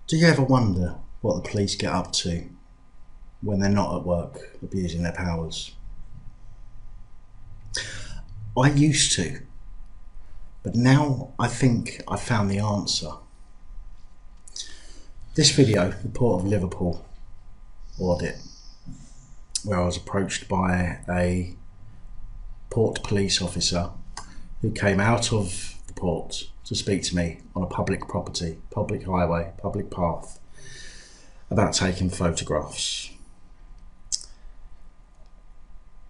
Do you ever wonder what the police get up to when they're not at work abusing their powers? I used to, but now I think I found the answer. This video, the Port of Liverpool audit, where I was approached by a port police officer who came out of the port to speak to me on a public property, public highway, public path, about taking photographs.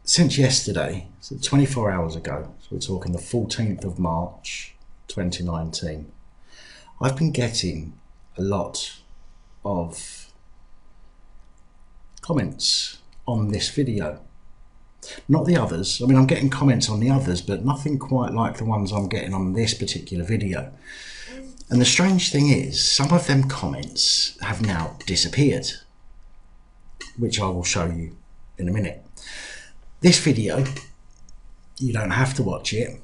Since yesterday, so 24 hours ago, so we're talking the 14th of March 2019, I've been getting a lot of comments on this video. Not the others. I mean, I'm getting comments on the others, but nothing quite like the ones I'm getting on this particular video. And the strange thing is, some of them comments have now disappeared, which I will show you in a minute. This video, you don't have to watch it.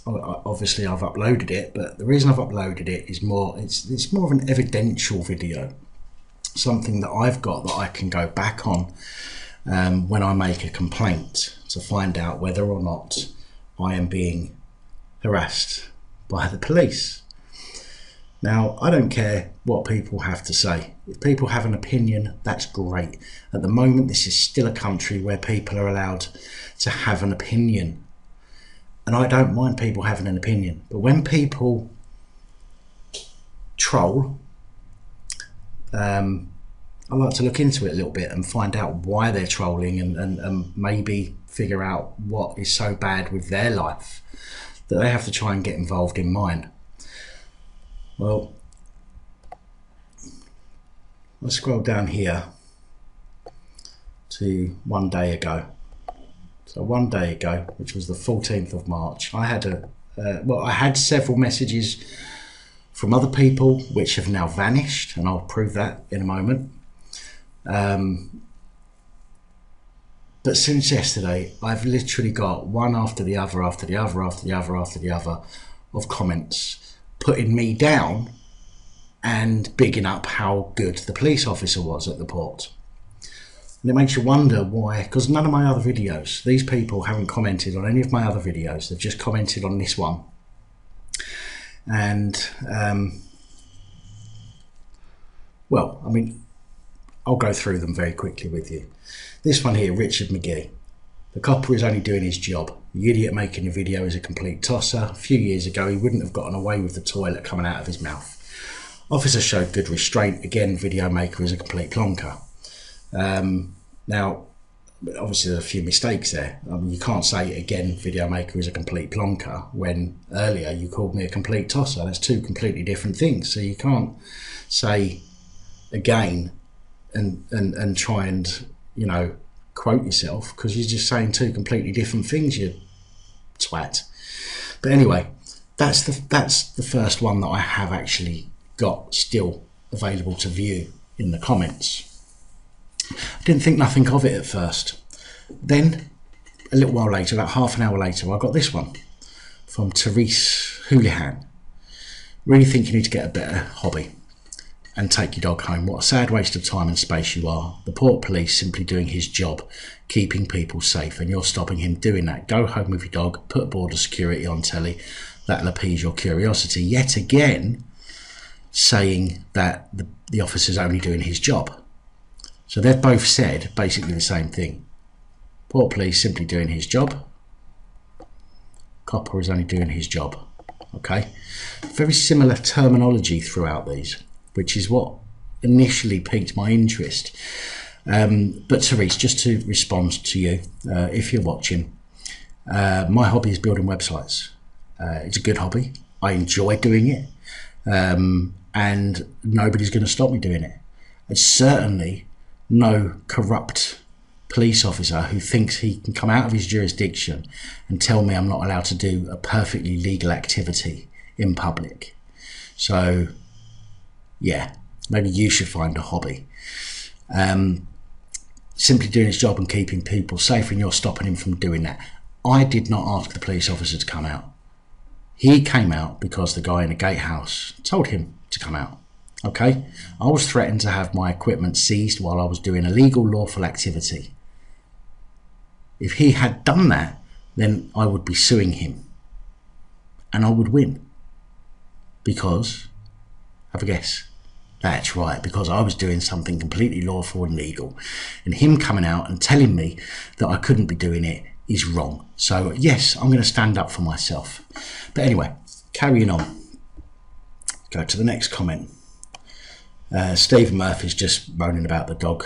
Obviously I've uploaded it, but the reason I've uploaded it is it's more of an evidential video, something that I've got that I can go back on when I make a complaint to find out whether or not I am being harassed by the police. Now, I don't care what people have to say. If people have an opinion, that's great. At the moment, this is still a country where people are allowed to have an opinion. And I don't mind people having an opinion. But when people troll, I like to look into it a little bit and find out why they're trolling and maybe figure out what is so bad with their life that they have to try and get involved in mine. Well, let's scroll down here to one day ago. So one day ago, which was the 14th of March, I had I had several messages from other people which have now vanished, and I'll prove that in a moment. But since yesterday, I've literally got one after the other, after the other, after the other, after the other of comments putting me down and bigging up how good the police officer was at the port. And it makes you wonder why, because none of my other videos, these people haven't commented on any of my other videos, they've just commented on this one. And well, I mean, I'll go through them very quickly with you. This one here, Richard McGee. The copper is only doing his job. The idiot making a video is a complete tosser. A few years ago, he wouldn't have gotten away with the toilet coming out of his mouth. Officer showed good restraint. Again, video maker is a complete plonker. Now, obviously there's a few mistakes there. I mean, you can't say, again, video maker is a complete plonker, when earlier you called me a complete tosser. That's two completely different things. So you can't say again and try and, you know, quote yourself, because you're just saying two completely different things, you twat. But anyway, that's the first one that I have actually got still available to view in the comments. I didn't think nothing of it at first. Then a little while later, about half an hour later, I got this one from Therese Houlihan. Really think you need to get a better hobby and take your dog home. What a sad waste of time and space you are. The port police simply doing his job, keeping people safe, and you're stopping him doing that. Go home with your dog, put border security on telly. That'll appease your curiosity. Yet again, saying that the officer's only doing his job. So they've both said basically the same thing. Port police simply doing his job. Copper is only doing his job. Okay? Very similar terminology throughout these, which is what initially piqued my interest. But Therese, just to respond to you, if you're watching, my hobby is building websites. It's a good hobby. I enjoy doing it, and nobody's going to stop me doing it. It's certainly no corrupt police officer who thinks he can come out of his jurisdiction and tell me I'm not allowed to do a perfectly legal activity in public. So yeah, maybe you should find a hobby. Simply doing his job and keeping people safe, and you're stopping him from doing that. I did not ask the police officer to come out. He came out because the guy in the gatehouse told him to come out. Okay, I was threatened to have my equipment seized while I was doing illegal lawful activity. If he had done that, then I would be suing him and I would win, because, have a guess, that's right, because I was doing something completely lawful and legal, and him coming out and telling me that I couldn't be doing it is wrong. So yes, I'm going to stand up for myself. But anyway, carrying on, go to the next comment. Stephen Murphy's just moaning about the dog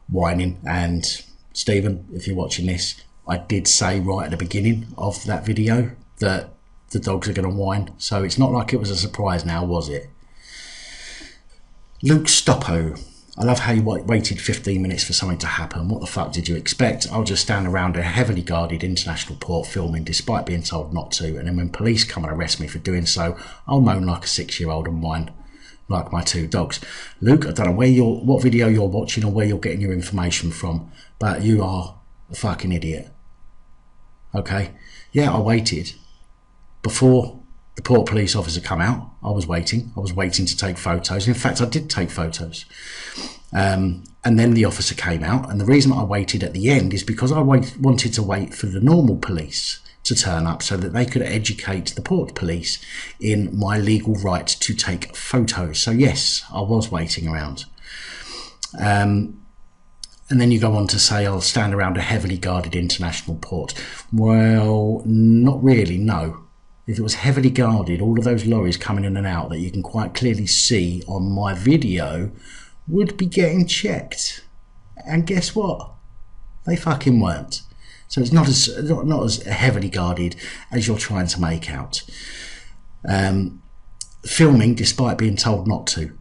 whining, and Stephen, if you're watching this, I did say right at the beginning of that video that the dogs are going to whine, so it's not like it was a surprise now, was it? Luke Stoppo, I love how you waited 15 minutes for something to happen. What the fuck did you expect? I'll just stand around a heavily guarded international port filming despite being told not to, and then when police come and arrest me for doing so, I'll moan like a 6-year-old and whine like my 2 dogs. Luke, I don't know what video you're watching or where you're getting your information from, but you are a fucking idiot. Okay? Yeah, I waited. Before the port police officer come out, I was waiting to take photos. In fact, I did take photos. And then the officer came out, and the reason I waited at the end is because I wanted to wait for the normal police to turn up so that they could educate the port police in my legal right to take photos. So yes, I was waiting around. And then you go on to say I'll stand around a heavily guarded international port. Well, not really, no. If it was heavily guarded, all of those lorries coming in and out that you can quite clearly see on my video would be getting checked. And guess what? They fucking weren't. So it's not as heavily guarded as you're trying to make out. Filming despite being told not to.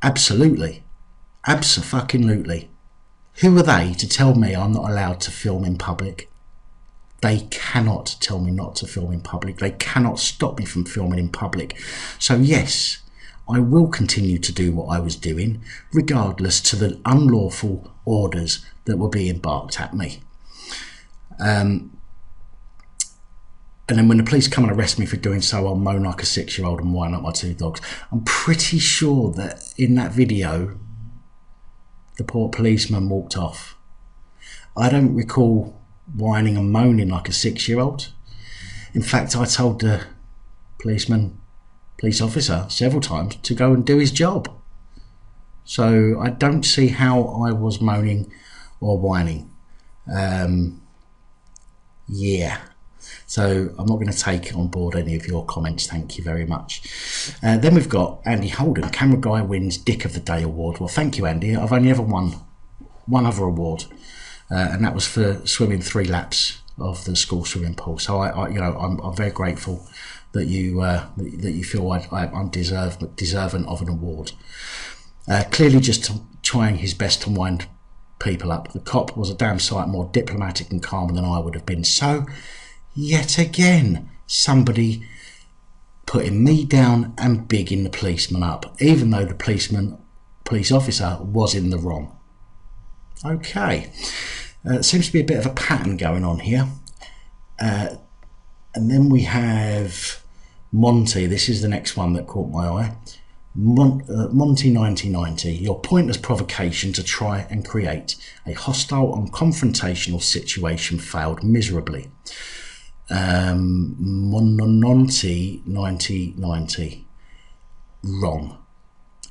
Absolutely. Abso-fucking-lutely. Who are they to tell me I'm not allowed to film in public? They cannot tell me not to film in public. They cannot stop me from filming in public. So yes, I will continue to do what I was doing, regardless to the unlawful orders that were being barked at me. And then when the police come and arrest me for doing so, I'll moan like a 6-year-old and whine like my 2 dogs. I'm pretty sure that in that video, the port policeman walked off. I don't recall whining and moaning like a 6-year-old. In fact, I told the police officer several times to go and do his job. So I don't see how I was moaning or whining. Yeah, so I'm not going to take on board any of your comments, thank you very much. Then we've got Andy Holden, camera guy wins Dick of the Day award. Well, thank you, Andy. I've only ever won one other award, and that was for swimming 3 laps of the school swimming pool. So I'm very grateful that you feel I'm deserving of an award. Clearly just trying his best to wind people up. The cop was a damn sight more diplomatic and calm than I would have been. So yet again, somebody putting me down and bigging the policeman up, even though the police officer was in the wrong. Okay, seems to be a bit of a pattern going on here. And then we have Monty. This is the next one that caught my eye. Monty 1990, your pointless provocation to try and create a hostile and confrontational situation failed miserably. Monty 1990, wrong,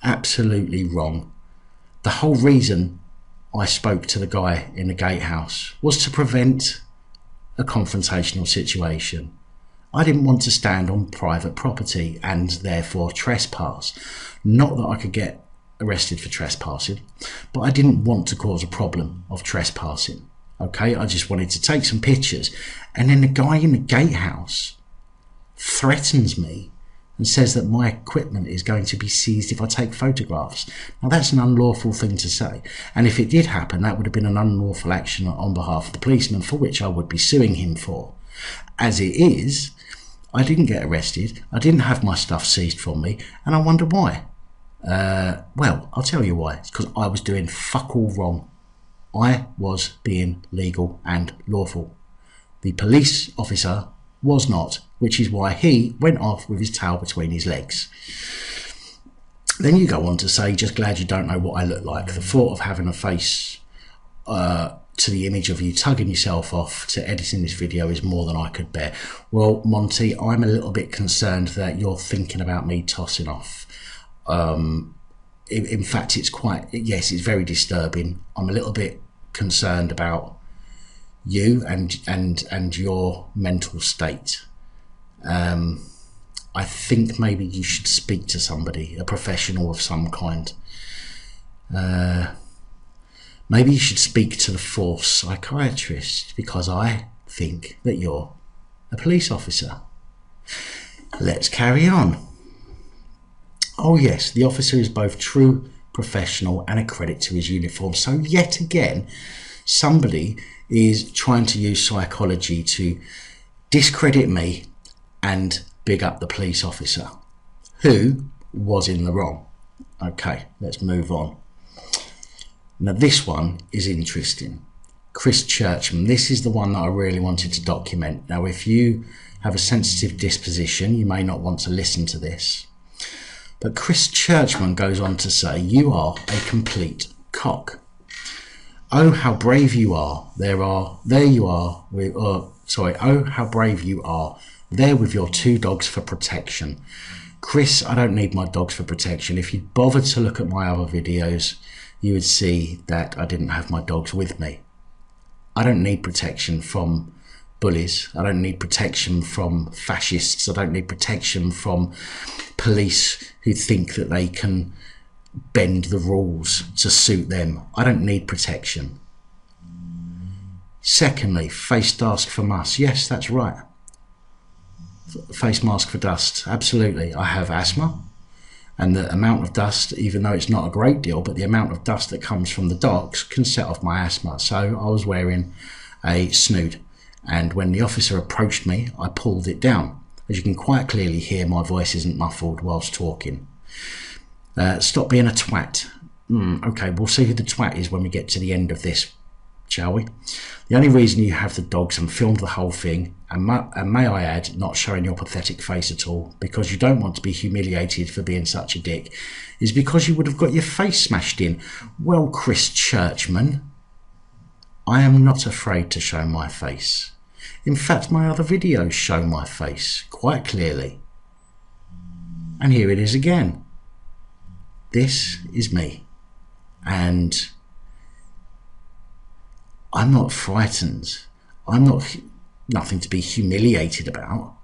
absolutely wrong. The whole reason I spoke to the guy in the gatehouse was to prevent a confrontational situation. I didn't want to stand on private property and therefore trespass. Not that I could get arrested for trespassing, but I didn't want to cause a problem of trespassing. Okay, I just wanted to take some pictures, and then the guy in the gatehouse threatens me and says that my equipment is going to be seized if I take photographs. Now that's an unlawful thing to say, and if it did happen, that would have been an unlawful action on behalf of the policeman, for which I would be suing him for. As it is, I didn't get arrested, I didn't have my stuff seized from me, and I wonder why. Well, I'll tell you why. It's because I was doing fuck all wrong. I was being legal and lawful. The police officer was not, which is why he went off with his tail between his legs. Then you go on to say, just glad you don't know what I look like. The thought of having a face to the image of you tugging yourself off to editing this video is more than I could bear. Well, Monty, I'm a little bit concerned that you're thinking about me tossing off. In fact, it's yes, it's very disturbing. I'm a little bit concerned about you and your mental state. I think maybe you should speak to somebody, a professional of some kind. Maybe you should speak to the force psychiatrist, because I think that you're a police officer. Let's carry on. Oh yes, the officer is both true professional and a credit to his uniform. So yet again, somebody is trying to use psychology to discredit me and big up the police officer, who was in the wrong. Okay, let's move on. Now this one is interesting. Chris Churchman, this is the one that I really wanted to document. Now if you have a sensitive disposition, you may not want to listen to this. But Chris Churchman goes on to say, you are a complete cock. Oh, how brave you are. Oh, how brave you are. There with your 2 dogs for protection. Chris, I don't need my dogs for protection. If you'd bothered to look at my other videos, you would see that I didn't have my dogs with me. I don't need protection from bullies. I don't need protection from fascists. I don't need protection from police who think that they can bend the rules to suit them. I don't need protection. Secondly, face mask for must. Yes, that's right. Face mask for dust. Absolutely. I have asthma, and the amount of dust, even though it's not a great deal, but the amount of dust that comes from the docks can set off my asthma. So I was wearing a snood, and when the officer approached me, I pulled it down. As you can quite clearly hear, my voice isn't muffled whilst talking. Stop being a twat. Okay, we'll see who the twat is when we get to the end of this, shall we? The only reason you have the dogs and filmed the whole thing, and may I add, not showing your pathetic face at all, because you don't want to be humiliated for being such a dick, is because you would have got your face smashed in. Well, Chris Churchman, I am not afraid to show my face. In fact, my other videos show my face quite clearly. And here it is again. This is me. And I'm not frightened. I'm nothing to be humiliated about.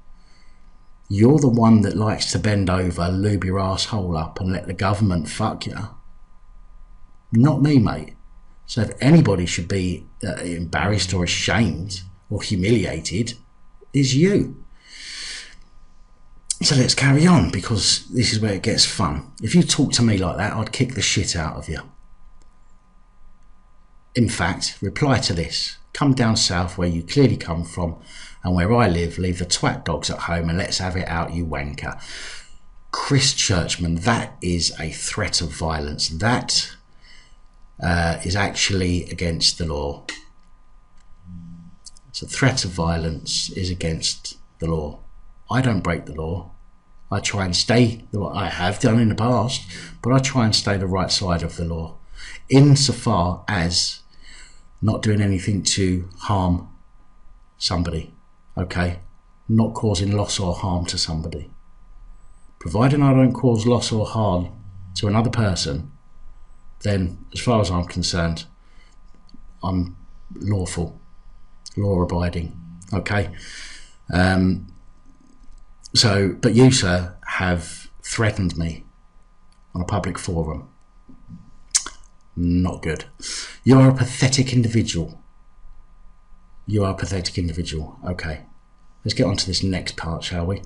You're the one that likes to bend over, lube your asshole up and let the government fuck you. Not me, mate. So if anybody should be embarrassed or ashamed or humiliated, is you. So let's carry on, because this is where it gets fun. If you talk to me like that, I'd kick the shit out of you. In fact, reply to this. Come down south where you clearly come from, and where I live, leave the twat dogs at home and let's have it out, you wanker. Chris Churchman, that is a threat of violence. That is actually against the law. So threat of violence is against the law. I don't break the law. I try and stay, I have done in the past, but I try and stay the right side of the law, insofar as not doing anything to harm somebody, okay? Not causing loss or harm to somebody. Providing I don't cause loss or harm to another person, then as far as I'm concerned, I'm lawful, law-abiding, okay? But you, sir, have threatened me on a public forum. Not good. You are a pathetic individual. You are a pathetic individual. Okay, let's get on to this next part, shall we?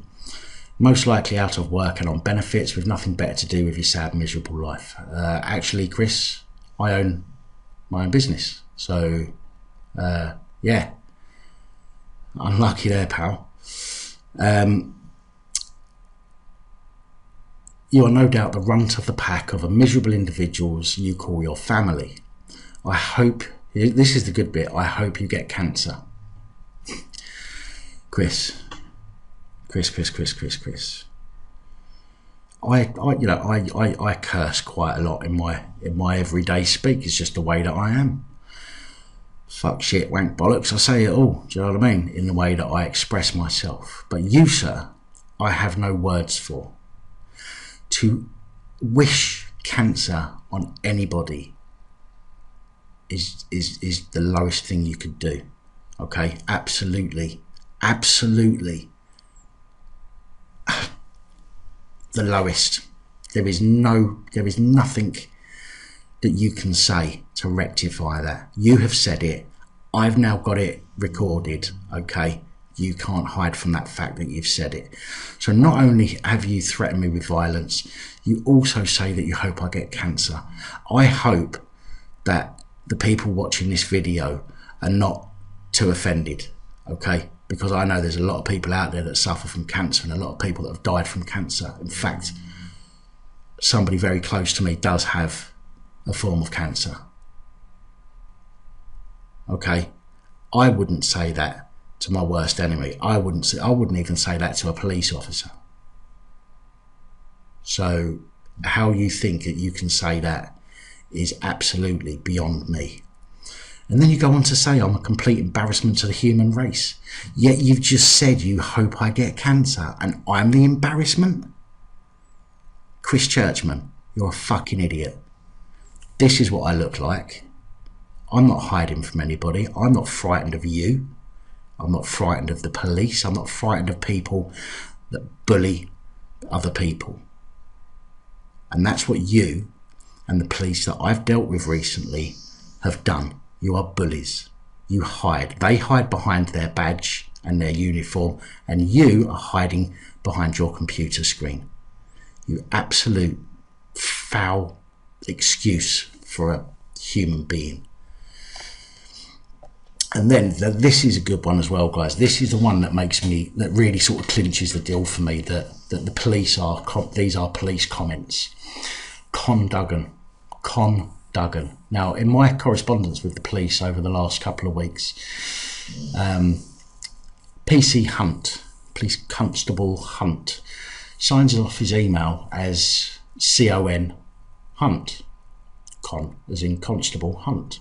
Most likely out of work and on benefits with nothing better to do with your sad, miserable life. Actually, Chris, I own my own business. So, yeah. Unlucky there, pal. You are no doubt the runt of the pack of miserable individuals you call your family. I hope, this is the good bit, I hope you get cancer. Chris. I curse quite a lot in my everyday speak. It's just the way that I am. Fuck, shit, wank, bollocks. I say it all. Do you know what I mean? In the way that I express myself. But you, sir, I have no words for. To wish cancer on anybody is the lowest thing you could do. Okay, absolutely, the lowest. There is nothing that you can say to rectify that. You have said it. I've now got it recorded. Okay, you can't hide from that fact that you've said it. So not only have you threatened me with violence, you also say that you hope I get cancer. I hope that the people watching this video are not too offended, okay? Because I know there's a lot of people out there that suffer from cancer and a lot of people that have died from cancer. In fact, somebody very close to me does have a form of cancer. Okay, I wouldn't say that to my worst enemy. I wouldn't even say that to a police officer. So how you think that you can say that is absolutely beyond me. And then you go on to say I'm a complete embarrassment to the human race. Yet you've just said you hope I get cancer and I'm the embarrassment? Chris Churchman, you're a fucking idiot. This is what I look like. I'm not hiding from anybody. I'm not frightened of you. I'm not frightened of the police. I'm not frightened of people that bully other people. And that's what you and the police that I've dealt with recently have done. You are bullies. You hide. They hide behind their badge and their uniform, and you are hiding behind your computer screen. You absolute foul excuse for a human being. And then this is a good one as well, guys. This is the one that that really sort of clinches the deal for me, that the police are, these are police comments. Con Duggan. Now, in my correspondence with the police over the last couple of weeks, PC Hunt, Police Constable Hunt, signs off his email as CON Hunt, Con as in Constable Hunt.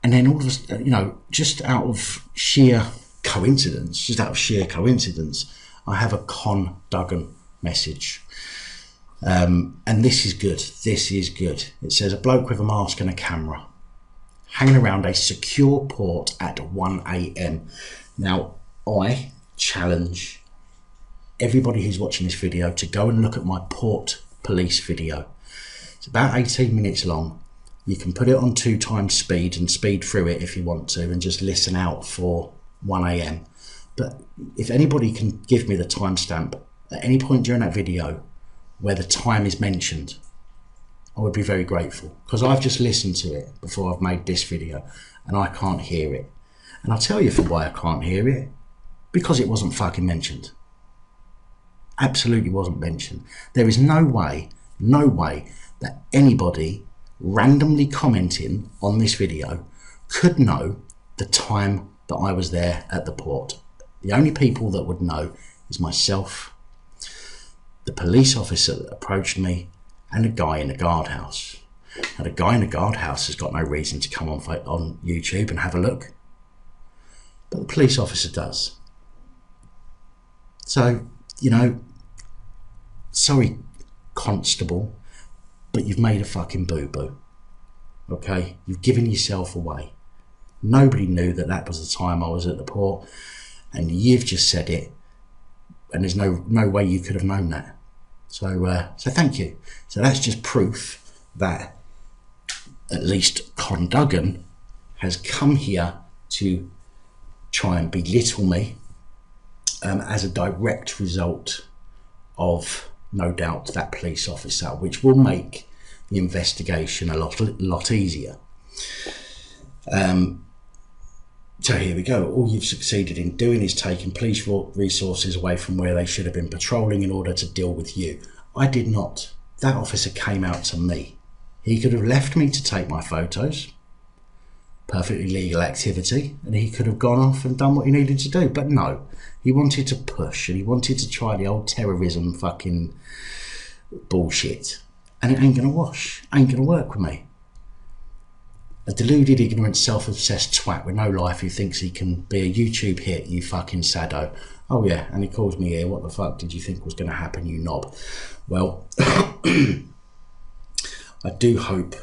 And then all of a, just out of sheer coincidence, I have a Con Duggan message. And this is good. It says, a bloke with a mask and a camera hanging around a secure port at 1 a.m. Now, I challenge everybody who's watching this video to go and look at my port police video. It's about 18 minutes long. You can put it on 2x speed and speed through it if you want to and just listen out for 1 a.m. But if anybody can give me the timestamp at any point during that video where the time is mentioned, I would be very grateful, because I've just listened to it before I've made this video and I can't hear it. And I'll tell you for why I can't hear it. Because it wasn't fucking mentioned. Absolutely wasn't mentioned. There is no way that anybody randomly commenting on this video could know the time that I was there at the port. The only people that would know is myself, the police officer that approached me, and a guy in the guardhouse. Now, the guy in the guardhouse has got no reason to come on YouTube and have a look, but the police officer does. So, sorry, constable, but you've made a fucking boo-boo. Okay, you've given yourself away. Nobody knew that was the time I was at the port, and you've just said it, and there's no way you could have known that. So thank you. So that's just proof that at least Con Duggan has come here to try and belittle me as a direct result of, no doubt, that police officer, which will make the investigation a lot easier. So here we go. All you've succeeded in doing is taking police resources away from where they should have been patrolling in order to deal with you. I did not. That officer came out to me. He could have left me to take my photos, perfectly legal activity, and he could have gone off and done what he needed to do. But no, he wanted to push, and he wanted to try the old terrorism fucking bullshit, and it ain't gonna wash, ain't gonna work with me. A deluded, ignorant, self-obsessed twat with no life who thinks he can be a YouTube hit, you fucking sado. Oh yeah, and he calls me here. What the fuck did you think was going to happen, you knob? Well, I do hope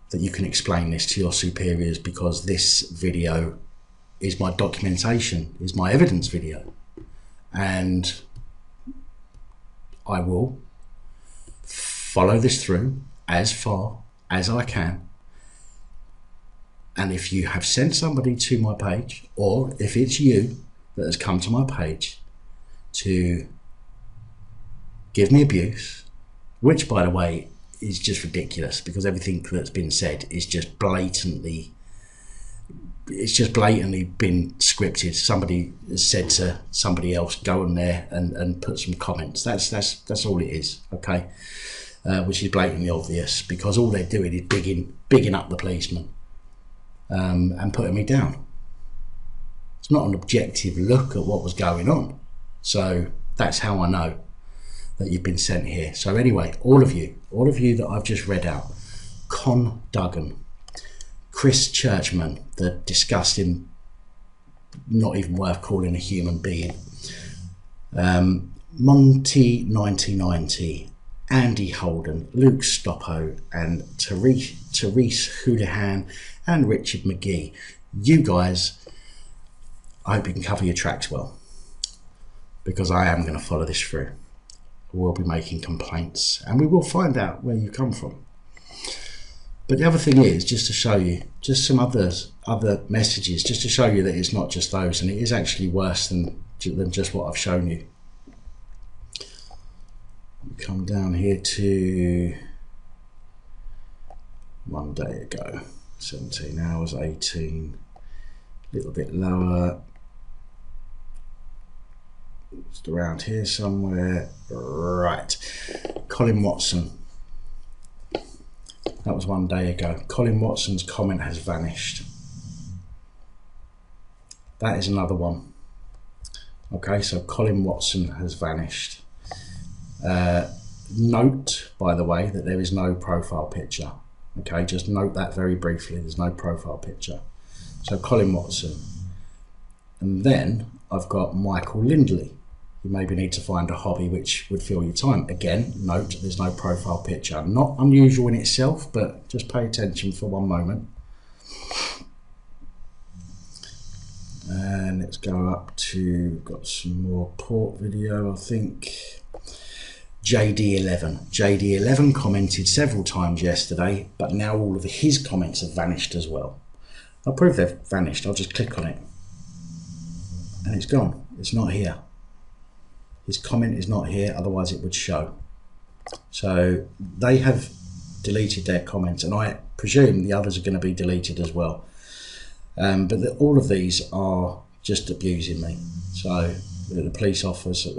that you can explain this to your superiors, because this video is my documentation, is my evidence video, and I will follow this through as far as I can. And if you have sent somebody to my page, or if it's you that has come to my page to give me abuse, which by the way is just ridiculous, because everything that's been said is just blatantly, it's just blatantly been scripted. Somebody has said to somebody else, go on there and put some comments. That's all it is, okay? Which is blatantly obvious, because all they're doing is bigging up the policeman. And putting me down. It's not an objective look at what was going on. So that's how I know that you've been sent here. So anyway, all of you that I've just read out: Con Duggan, Chris Churchman, the disgusting, not even worth calling a human being, Monty 1990, Andy Holden, Luke Stoppo, and Therese Houlihan, and Richard McGee. You guys, I hope you can cover your tracks well, because I am going to follow this through. We'll be making complaints, and we will find out where you come from. But the other thing is, just to show you, just some other messages, just to show you that it's not just those, and it is actually worse than just what I've shown you. Come down here to 1 day ago, 17 hours, 18, a little bit lower, just around here somewhere. Right, Colin Watson, that was 1 day ago. Colin Watson's comment has vanished. That is another one. Okay, so Colin Watson has vanished. Note, by the way, that there is no profile picture. Okay, just note that very briefly. There's no profile picture. So Colin Watson. And then I've got Michael Lindley. You maybe need to find a hobby which would fill your time. Again, note there's no profile picture. Not unusual in itself, but just pay attention for one moment. And let's go up to, got some more port video, I think. JD11. JD11 commented several times yesterday, but now all of his comments have vanished as well. I'll prove they've vanished. I'll just click on it and it's gone. It's not here. His comment is not here, otherwise it would show. So they have deleted their comments, and I presume the others are going to be deleted as well. But all of these are just abusing me. So the police officer,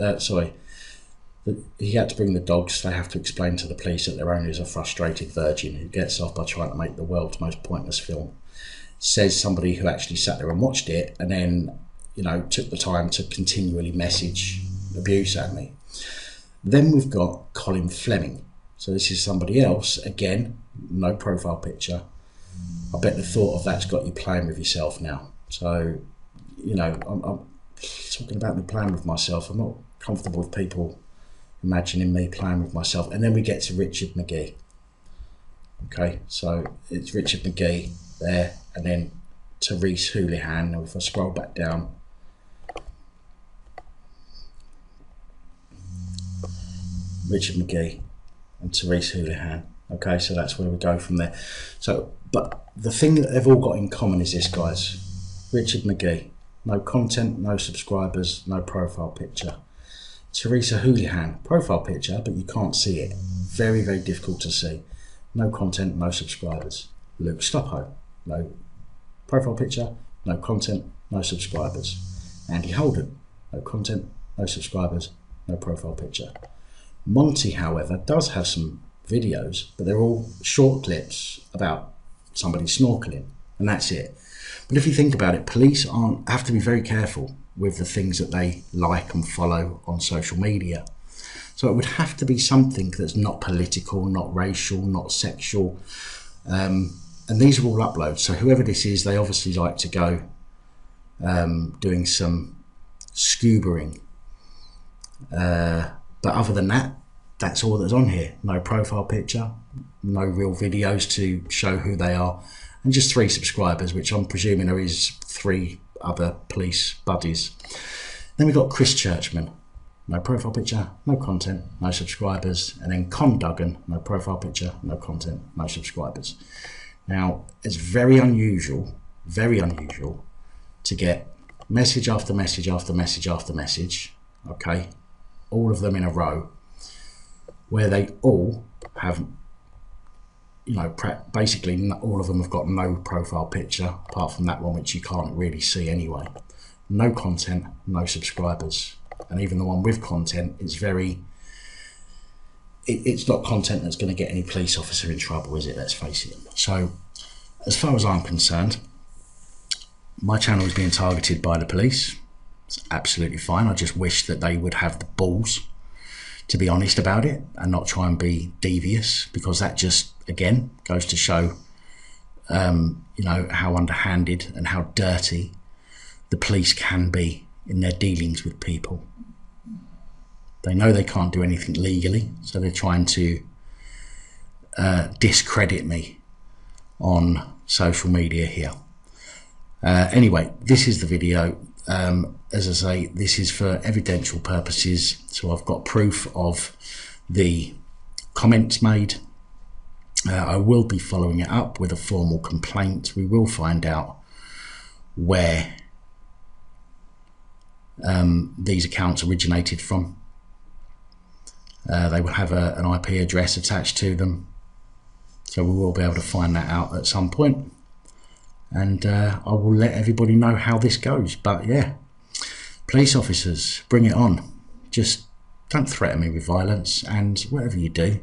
he had to bring the dogs. They have to explain to the police that their owner is a frustrated virgin who gets off by trying to make the world's most pointless film. Says somebody who actually sat there and watched it, and then, you know, took the time to continually message abuse at me. Then we've got Colin Fleming. So this is somebody else, again, no profile picture. I bet the thought of that's got you playing with yourself now. So, you know, I'm talking about me playing with myself. I'm not comfortable with people imagining me playing with myself. And then we get to Richard McGee. Okay, so it's Richard McGee there, and then Therese Houlihan. Now if I scroll back down, Richard McGee and Therese Houlihan. Okay, so that's where we go from there. So, but the thing that they've all got in common is this, guys. Richard McGee, no content, no subscribers, no profile picture. Teresa Houlihan, profile picture, but you can't see it. Very, very difficult to see. No content, no subscribers. Luke Stoppo, no profile picture, no content, no subscribers. Andy Holden, no content, no subscribers, no profile picture. Monty, however, does have some videos, but they're all short clips about somebody snorkeling. and that's it. But if you think about it, police have to be very careful with the things that they like and follow on social media. So it would have to be something that's not political, not racial, not sexual. And these are all uploads. So whoever this is, they obviously like to go doing some scubaing. But other than that, that's all that's on here. No profile picture, no real videos to show who they are, and just 3 subscribers, which I'm presuming are his 3 other police buddies. Then we've got Chris Churchman. No profile picture, no content, no subscribers. And then Con Duggan, no profile picture, no content, no subscribers. Now, it's very unusual to get message after message after message after message, okay, all of them in a row, where they all have, you know, basically all of them have got no profile picture, apart from that one which you can't really see anyway. No content, no subscribers. And even the one with content is it's not content that's going to get any police officer in trouble, is it? Let's face it. So as far as I'm concerned, my channel is being targeted by the police. It's absolutely fine. I just wish that they would have the balls to be honest about it and not try and be devious, because that just, again, goes to show you know, how underhanded and how dirty the police can be in their dealings with people. They know they can't do anything legally, so they're trying to discredit me on social media here. Anyway, this is the video. As I say, this is for evidential purposes, so I've got proof of the comments made. I will be following it up with a formal complaint. We will find out where these accounts originated from. They will have an IP address attached to them, so we will be able to find that out at some point, and I will let everybody know how this goes. But yeah, police officers, bring it on. Just don't threaten me with violence, and whatever you do,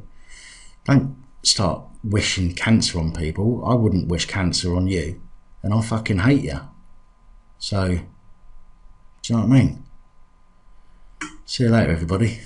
don't start wishing cancer on people. I wouldn't wish cancer on you, and I fucking hate you. So, do you know what I mean? See you later, everybody.